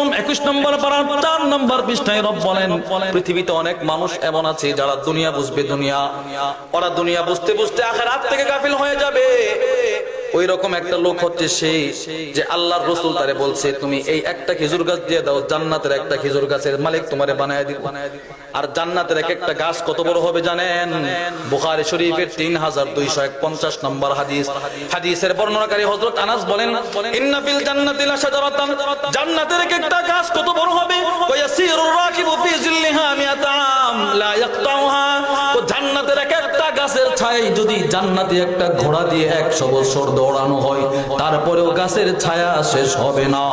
Room 21 নম্বর পারা 4 নম্বর পৃষ্ঠায় রব বলেন, পৃথিবীতে অনেক মানুষ এমন আছে যারা দুনিয়া বুঝবে, ওরা দুনিয়া বুঝতে বুঝতে আখিরাত থেকে গাফিল হয়ে যাবে। ওই রকম একটা লোক হচ্ছে সেই যে আল্লাহর রাসূল তারে বলছে, তুমি এই একটা খেজুর গাছ দিয়ে দাও, জান্নাতের একটা খেজুর গাছের মালিক তোমারে বানায় দিব। আর জান্নাতের এক একটা গাছ কত বড় হবে জানেন? বুখারী শরীফের 3251 নম্বর হাদিস। হাদিসের বর্ণনাকারী হযরত আনাস বলেন, ইন্না ফিল জান্নাতি লাশাজারাতান, জান্নাতের এক একটা গাছ কত বড় হবে, ওয়া ইয়াসিরুর রাকিবু ফি জিল্লিহা মিয়াতা আম লা ইয়াকতাউহা। তো জান্নাতের এক একটা গাছের ছায়ায় যদি জান্নাতি একটা ঘোড়া দিয়ে 100 বছর দৌড়ানো হয়, তারপরেও গাছের ছায়া শেষ হবে না।